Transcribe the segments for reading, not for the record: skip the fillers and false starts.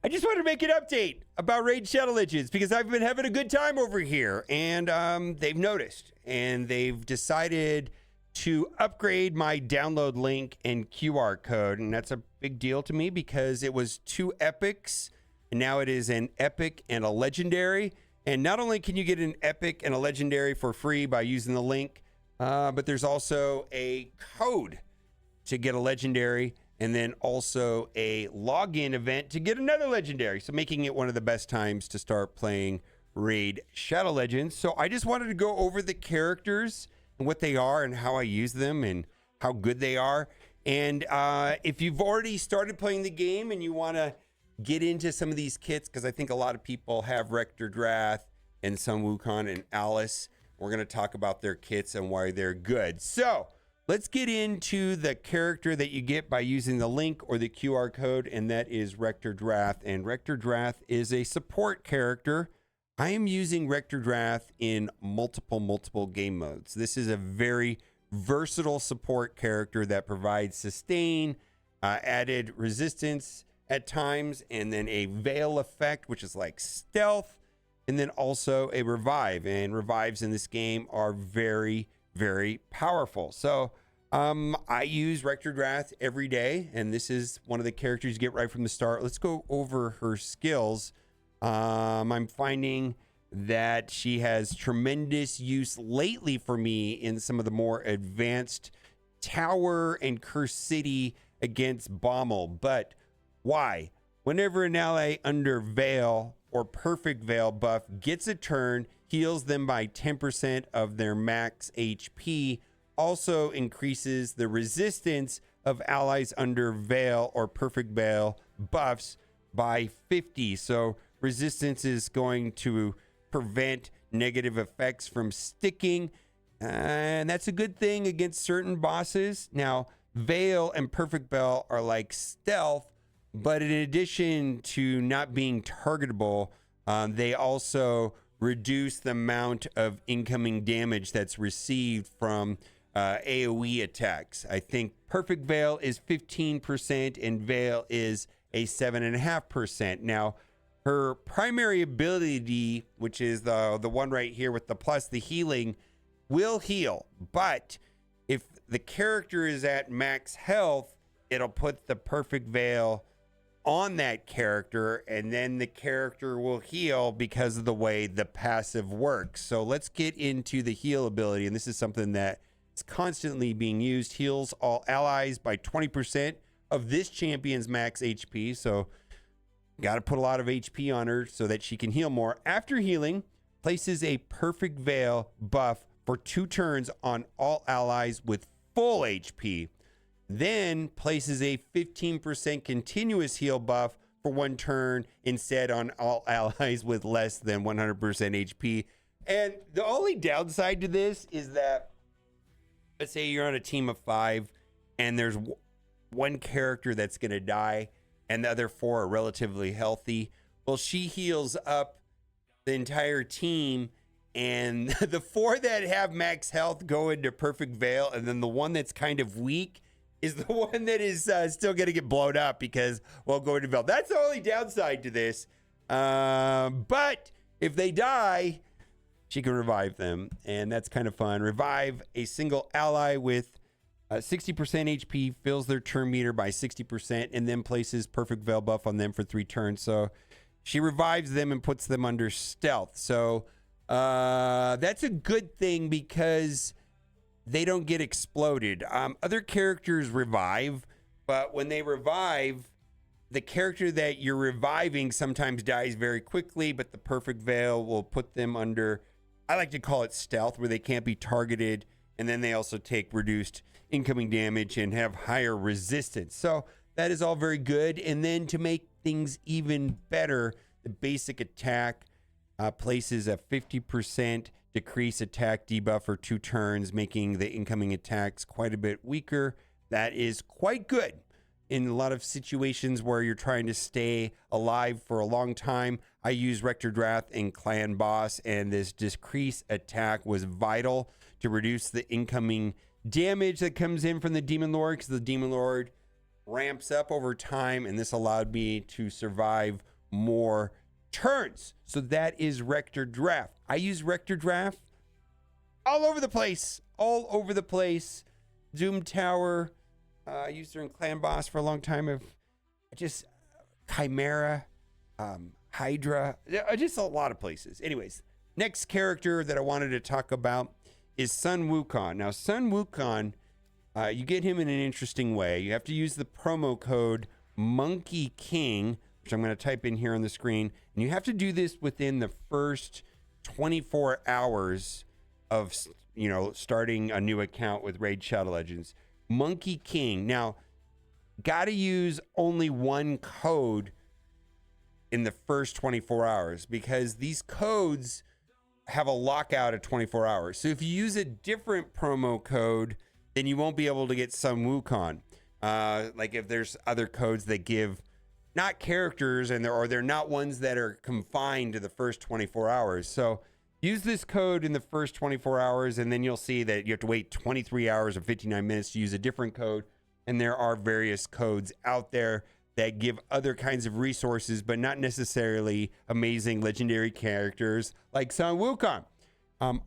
I just wanted to make an update about Raid Shadow Legends because I've been having a good time over here, and they've noticed, and they've decided to upgrade my download link and QR code, and that's a big deal to me because it was 2 epics, and now it is an epic and a legendary. And not only can you get an epic and a legendary for free by using the link, but there's also a code to get a legendary, and then also a login event to get another legendary. So making it one of the best times to start playing Raid Shadow Legends. So I just wanted to go over the characters and what they are and how I use them and how good they are. And if you've already started playing the game and you want to get into some of these kits, because I think a lot of people have Rector, Drath, and some Wukong and Alice. We're going to talk about their kits and why they're good. So let's get into the character that you get by using the link or the QR code, and that is Rector Drath. And Rector Drath is a support character. I am using Rector Drath in multiple game modes. This is a very versatile support character that provides sustain, added resistance at times, and then a veil effect, which is like stealth, and then also a revive. And revives in this game are very powerful. So I use Rector Drath every day, and this is one of the characters you get right from the start. Let's go over her skills. I'm finding that she has tremendous use lately for me in some of the more advanced tower and curse city against Bommel. But why? Whenever an ally under veil or perfect veil buff gets a turn, heals them by 10% of their max HP, also increases the resistance of allies under veil or perfect veil buffs by 50. So resistance is going to prevent negative effects from sticking, and that's a good thing against certain bosses. Now, veil and perfect veil are like stealth, but in addition to not being targetable, they also reduce the amount of incoming damage that's received from AoE attacks. I think perfect veil is 15% and veil is a 7.5%. Now, her primary ability, which is the one right here with the plus, the healing, will heal. But if the character is at max health, it'll put the perfect veil on that character, and then the character will heal because of the way the passive works. So let's get into the heal ability, and this is something that is constantly being used. Heals all allies by 20% of this champion's max HP. So got to put a lot of HP on her so that she can heal more. After healing, places a perfect veil buff for 2 turns on all allies with full HP. Then places a 15% continuous heal buff for 1 turn instead on all allies with less than 100% HP. And the only downside to this is that, let's say you're on a team of 5 and there's one character that's going to die and the other 4 are relatively healthy. Well, she heals up the entire team, and the 4 that have max health go into perfect veil, and then the one that's kind of weak is the one that is still going to get blown up because, well, going to veil. That's the only downside to this. But if they die, she can revive them, and that's kind of fun. Revive a single ally with 60% HP, fills their turn meter by 60%, and then places perfect veil buff on them for 3 turns. So she revives them and puts them under stealth. So that's a good thing because they don't get exploded. Other characters revive, but when they revive, the character that you're reviving sometimes dies very quickly, but the perfect veil will put them under, I like to call it stealth, where they can't be targeted, and then they also take reduced incoming damage and have higher resistance. So that is all very good. And then to make things even better, the basic attack places a 50% decrease attack debuff for 2 turns, making the incoming attacks quite a bit weaker. That is quite good in a lot of situations where you're trying to stay alive for a long time. I use Rector Drath in Clan Boss, and this decrease attack was vital to reduce the incoming damage that comes in from the Demon Lord, because the Demon Lord ramps up over time, and this allowed me to survive more turns. So that is Rector drath. I use Rector drath all over the place. All over the place. Doom Tower. I used her in Clan Boss for a long time. I've just Chimera, Hydra, just a lot of places. Anyways, next character that I wanted to talk about is Sun Wukong. Now, Sun Wukong, you get him in an interesting way. You have to use the promo code Monkey King, which I'm going to type in here on the screen. And you have to do this within the first 24 hours of, starting a new account with Raid Shadow Legends. Monkey King. Now, got to use only one code in the first 24 hours because these codes have a lockout at 24 hours. So if you use a different promo code, then you won't be able to get Sun Wukong. Like if there's other codes that give not characters and they're not ones that are confined to the first 24 hours. So use this code in the first 24 hours, and then you'll see that you have to wait 23 hours or 59 minutes to use a different code. And there are various codes out there that give other kinds of resources, but not necessarily amazing legendary characters like Sun Wukong.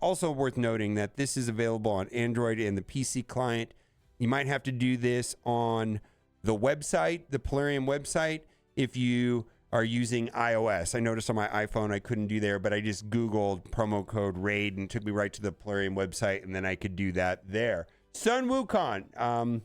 Also worth noting that this is available on Android and the PC client. You might have to do this on the website, the Plarium website, if you are using iOS. I noticed on my iPhone I couldn't do there, but I just Googled promo code RAID and it took me right to the Plarium website, and then I could do that there. Sun Wukong,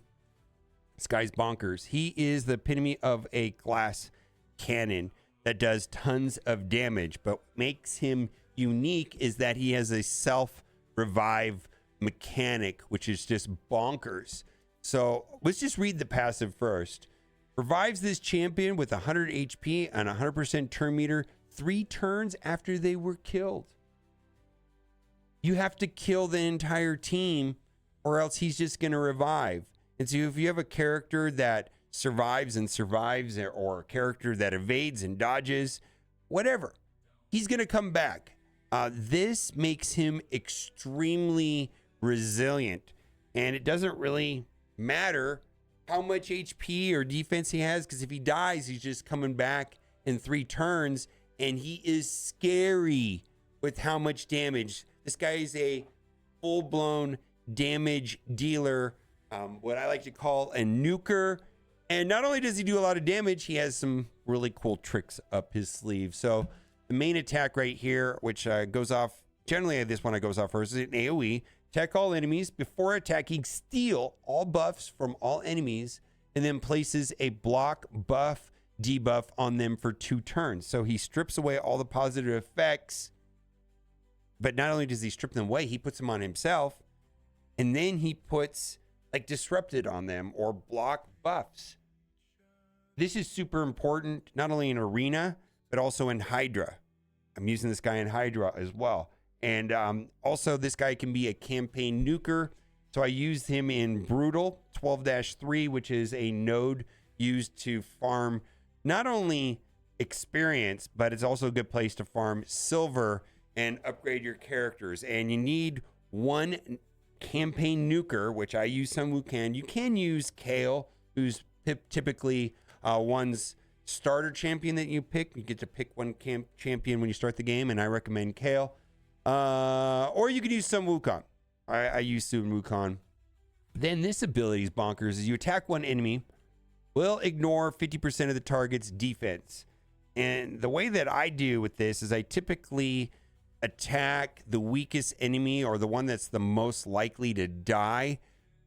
this guy's bonkers. He is the epitome of a glass cannon that does tons of damage, but what makes him unique is that he has a self-revive mechanic, which is just bonkers. So let's just read the passive first. Revives this champion with 100 HP and 100% turn meter 3 turns after they were killed. You have to kill the entire team or else he's just going to revive. And so if you have a character that survives, or a character that evades and dodges, whatever, he's going to come back. This makes him extremely resilient, and it doesn't really matter how much HP or defense he has, because if he dies, he's just coming back in 3 turns, and he is scary with how much damage. This guy is a full-blown damage dealer, what I like to call a nuker. And not only does he do a lot of damage, he has some really cool tricks up his sleeve. So the main attack right here, which goes off, generally this one goes off first, is an AoE. Attack all enemies. Before attacking, steal all buffs from all enemies, and then places a block buff debuff on them for 2 turns. So he strips away all the positive effects, but not only does he strip them away, he puts them on himself, and then he puts like disrupted on them or block buffs. This is super important, not only in Arena, but also in Hydra. I'm using this guy in Hydra as well. And also this guy can be a campaign nuker. So I used him in Brutal 12-3, which is a node used to farm not only experience, but it's also a good place to farm silver and upgrade your characters. And you need one campaign nuker, which I use Sun Wukong. You can use Kale, who's typically one's starter champion that you pick. You get to pick one champion when you start the game, and I recommend Kale. Or you could use Sun Wukong. I use Sun Wukong. Then this ability is bonkers. Is you attack one enemy, will ignore 50% of the target's defense. And the way that I do with this is I typically attack the weakest enemy or the one that's the most likely to die.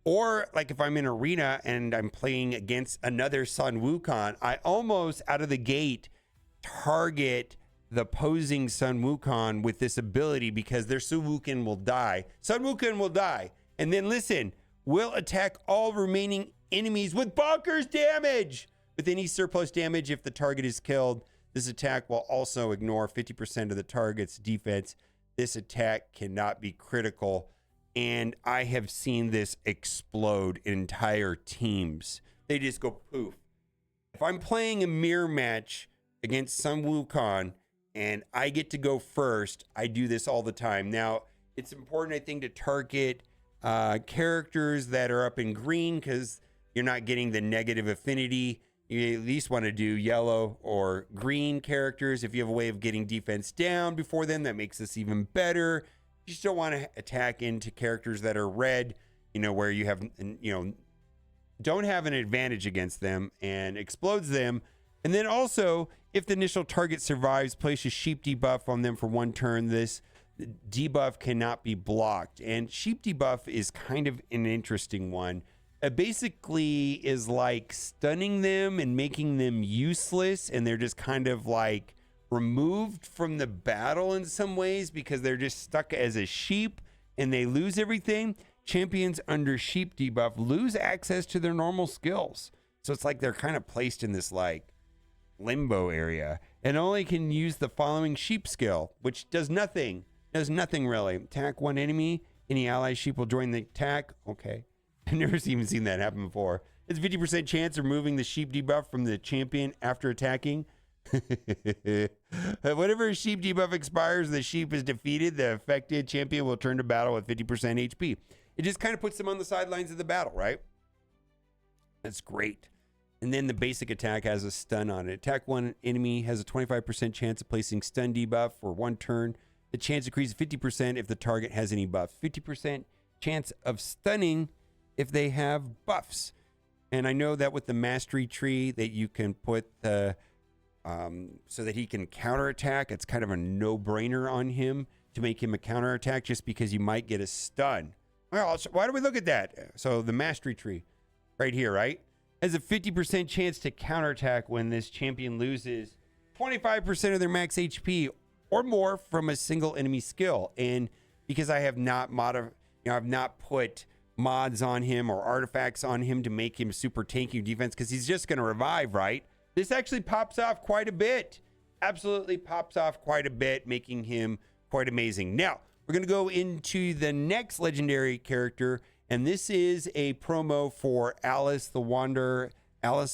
Or like if I'm in Arena and I'm playing against another Sun Wukong, I almost out of the gate target the opposing Sun Wukong with this ability because their Sun Wukong will die. Sun Wukong will die. And then listen, will attack all remaining enemies with bonkers damage. With any surplus damage if the target is killed. This attack will also ignore 50% of the target's defense. This attack cannot be critical. And I have seen this explode entire teams. They just go poof. If I'm playing a mirror match against Sun Wukong and I get to go first, I do this all the time. Now, it's important, I think, to target characters that are up in green because you're not getting the negative affinity. You at least want to do yellow or green characters. If you have a way of getting defense down before them, that makes this even better. You just don't want to attack into characters that are red, where you have, don't have an advantage against them and explodes them. And then also, if the initial target survives, place a sheep debuff on them for 1 turn. This debuff cannot be blocked. And sheep debuff is kind of an interesting one. It basically is like stunning them and making them useless, and they're just kind of like removed from the battle in some ways because they're just stuck as a sheep and they lose everything. Champions under sheep debuff lose access to their normal skills. So it's like they're kind of placed in this like limbo area and only can use the following sheep skill, which does nothing really. Attack 1 enemy, any ally sheep will join the attack. Okay. I've never even seen that happen before. It's 50% chance of removing the sheep debuff from the champion after attacking. Whenever a sheep debuff expires, the sheep is defeated. The affected champion will turn to battle with 50% HP. It just kind of puts them on the sidelines of the battle, right? That's great. And then the basic attack has a stun on it. Attack 1 enemy has a 25% chance of placing stun debuff for 1 turn. The chance increases 50% if the target has any buffs. 50% chance of stunning if they have buffs. And I know that with the mastery tree that you can put the so that he can counterattack. It's kind of a no-brainer on him to make him a counterattack just because you might get a stun. Well, why do we look at that? So the mastery tree right here, right? Has a 50% chance to counterattack when this champion loses 25% of their max HP or more from a single enemy skill. And because I have not I've not put mods on him or artifacts on him to make him super tanky defense because he's just going to revive, right? This actually pops off quite a bit. Absolutely pops off quite a bit, making him quite amazing. Now, we're going to go into the next legendary character, and this is a promo for Alice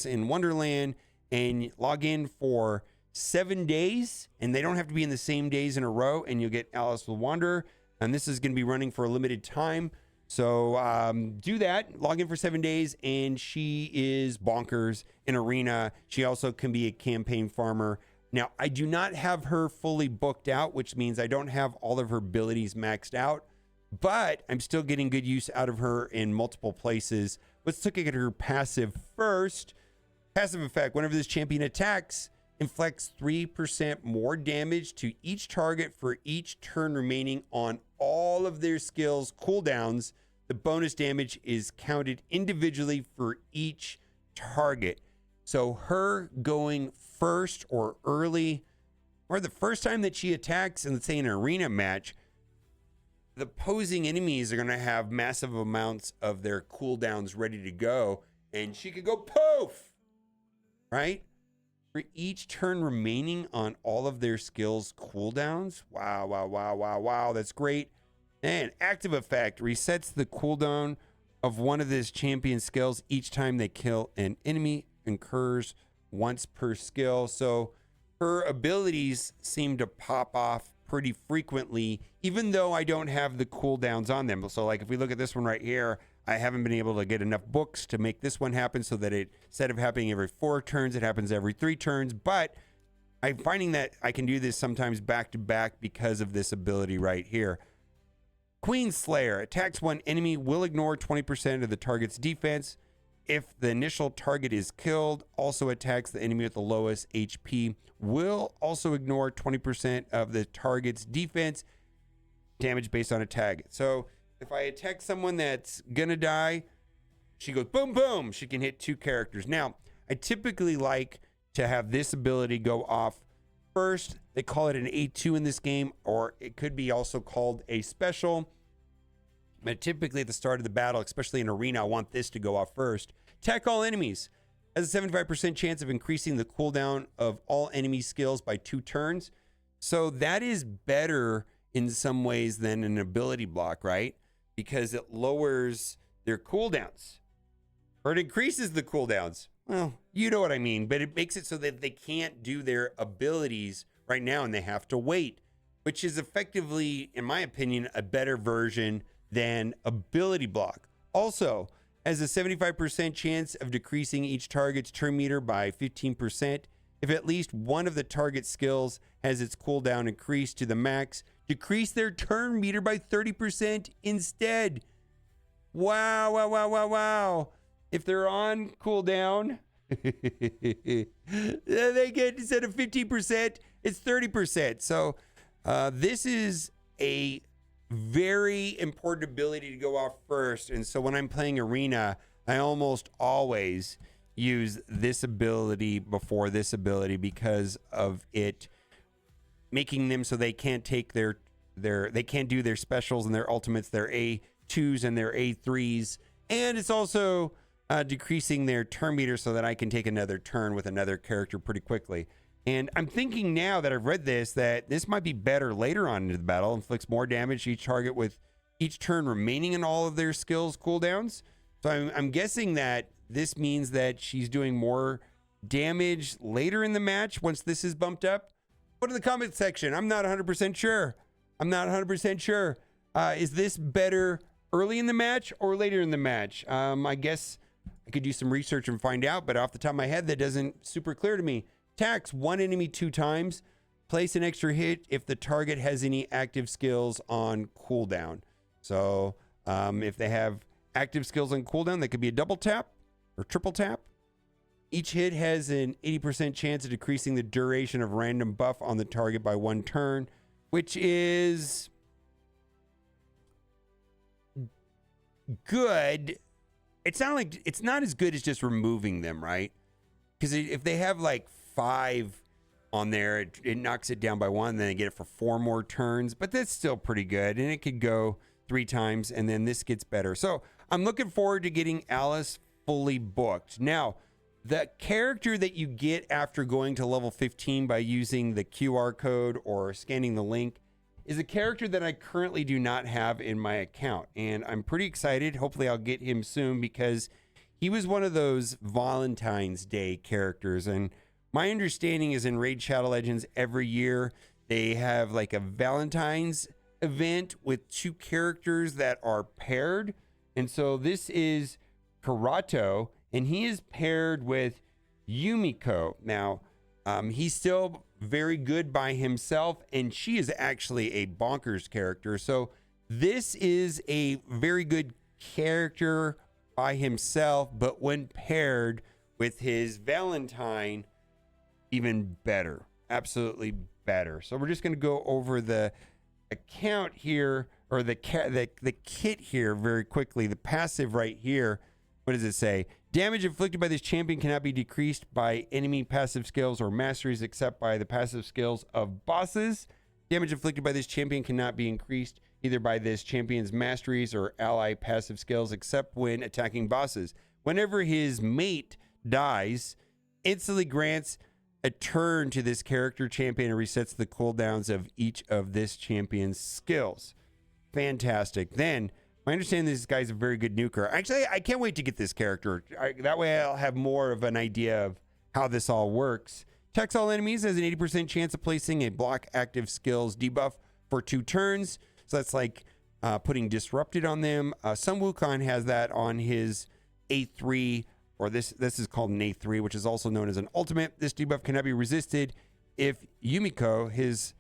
in Wonderland, and log in for 7 days, and they don't have to be in the same days in a row, and you'll get Alice the Wanderer, and this is going to be running for a limited time. So do that, log in for 7 days, and she is bonkers in arena. She also can be a campaign farmer. Now, I do not have her fully booked out, which means I don't have all of her abilities maxed out, but I'm still getting good use out of her in multiple places. Let's look at her passive first. Passive effect, whenever this champion attacks, inflicts 3% more damage to each target for each turn remaining on all of their skills cooldowns. The bonus damage is counted individually for each target. So her going first or early, or the first time that she attacks in, let's say, an arena match, the opposing enemies are going to have massive amounts of their cooldowns ready to go, and she could go poof, right? For each turn remaining on all of their skills cooldowns. Wow, wow, wow, wow, wow. That's great. And active effect resets the cooldown of one of this champion skills each time they kill an enemy, incurs once per skill. So her abilities seem to pop off pretty frequently, even though I don't have the cooldowns on them. So like if we look at this one right here, I haven't been able to get enough books to make this one happen so that instead of happening every 4 turns, it happens every 3 turns. But I'm finding that I can do this sometimes back to back because of this ability right here. Queen Slayer attacks one enemy, will ignore 20% of the target's defense. If the initial target is killed, also attacks the enemy with the lowest HP, will also ignore 20% of the target's defense damage based on attack. So if I attack someone that's gonna die, she goes boom, boom. She can hit 2 characters. Now, I typically like to have this ability go off first. They call it an A2 in this game, or it could be also called a special. But typically at the start of the battle, especially in arena, I want this to go off first. Attack all enemies. Has a 75% chance of increasing the cooldown of all enemy skills by 2 turns. So that is better in some ways than an ability block, right? Because it lowers their cooldowns. Or it increases the cooldowns. Well, you know what I mean. But it makes it so that they can't do their abilities right now and they have to wait. Which is effectively, in my opinion, a better version than ability block. Also, has a 75% chance of decreasing each target's turn meter by 15%. If at least one of the target skills has its cooldown increased to the max, decrease their turn meter by 30% instead. Wow, wow, wow, wow, wow. If they're on cooldown, they get, instead of 15%, it's 30%. So this is a very important ability to go off first. And so when I'm playing Arena, I almost always use this ability before this ability because of it making them so they can't take they can't do their specials and their ultimates, their A2s and their A3s. And it's also decreasing their turn meter so that I can take another turn with another character pretty quickly. And I'm thinking now that I've read this, that this might be better later on into the battle. Inflicts more damage to each target with each turn remaining in all of their skills cooldowns. So I'm guessing that this means that she's doing more damage later in the match once this is bumped up. Go to the comment section. I'm not 100% sure. I'm not 100% sure. Is this better early in the match or later in the match? I guess I could do some research and find out, but off the top of my head, that doesn't super clear to me. Attacks one enemy 2 times. Place an extra hit if the target has any active skills on cooldown. So if they have active skills on cooldown, that could be a double tap or triple tap. Each hit has an 80% chance of decreasing the duration of random buff on the target by 1 turn, which is good. It's not as good as just removing them, right? Because if they have like 5 on there, it knocks it down by 1, then they get it for 4 more turns, but that's still pretty good. And it could go 3 times, and then this gets better. So I'm looking forward to getting Alice fully booked. Now, the character that you get after going to level 15 by using the QR code or scanning the link is a character that I currently do not have in my account. And I'm pretty excited. Hopefully I'll get him soon because he was one of those Valentine's Day characters. And my understanding is in Raid Shadow Legends every year, they have like a Valentine's event with 2 characters that are paired. And so this is Karato, and he is paired with Yumiko. Now, he's still very good by himself, and she is actually a bonkers character. So this is a very good character by himself, but when paired with his Valentine, even better. Absolutely better. So we're just going to go over the account here, or the kit here very quickly. The passive right here. What does it say? Damage inflicted by this champion cannot be decreased by enemy passive skills or masteries except by the passive skills of bosses. Damage inflicted by this champion cannot be increased either by this champion's masteries or ally passive skills except when attacking bosses. Whenever his mate dies, instantly grants a turn to this character champion and resets the cooldowns of each of this champion's skills. Fantastic. Then, my understanding this guy's a very good nuker. Actually, I can't wait to get this character. That way I'll have more of an idea of how this all works. Attacks all enemies has an 80% chance of placing a block active skills debuff for 2 turns. So that's like putting Disrupted on them. Some Wukong has that on his A3, or this is called an A3, which is also known as an ultimate. This debuff cannot be resisted if Yumiko, his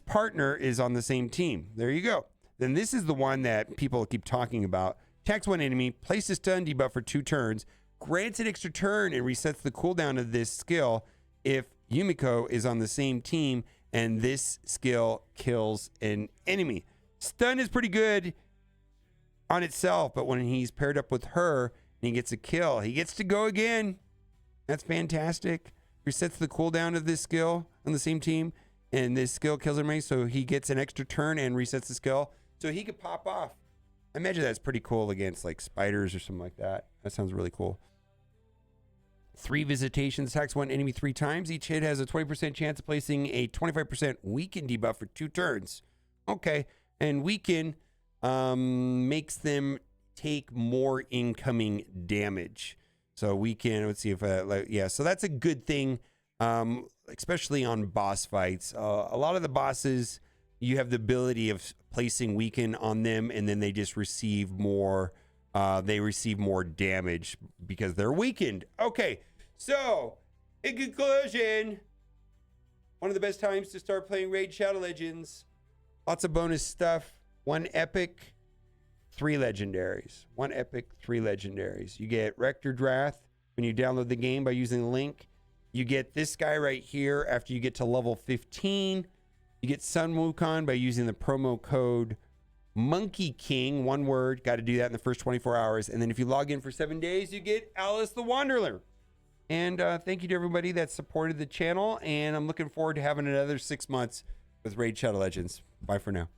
partner, is on the same team. There you go. Then this is the one that people keep talking about. Attacks one enemy, places stun debuff for 2 turns, grants an extra turn and resets the cooldown of this skill if Yumiko is on the same team and this skill kills an enemy. Stun is pretty good on itself, but when he's paired up with her and he gets a kill, he gets to go again. That's fantastic. Resets the cooldown of this skill on the same team, and this skill kills enemy, so he gets an extra turn and resets the skill. So he could pop off. I imagine that's pretty cool against like spiders or something like that. That sounds really cool. 3 visitations, attacks one enemy 3 times. Each hit has a 20% chance of placing a 25% weaken debuff for 2 turns. Okay. And weaken makes them take more incoming damage. So weaken, let's see if, so that's a good thing, especially on boss fights. A lot of the bosses, you have the ability of placing weaken on them, and then they just receive more they receive more damage because they're weakened. Okay, so in conclusion, one of the best times to start playing Raid Shadow Legends. Lots of bonus stuff. 1 epic, 3 legendaries. 1 epic, 3 legendaries. You get Rector Drath when you download the game by using the link. You get this guy right here after you get to level 15. You get Sun Wukong by using the promo code Monkey King, one word. Got to do that in the first 24 hours. And then if you log in for 7 days, you get Alice the Wanderer. And thank you to everybody that supported the channel. And I'm looking forward to having another 6 months with Raid Shadow Legends. Bye for now.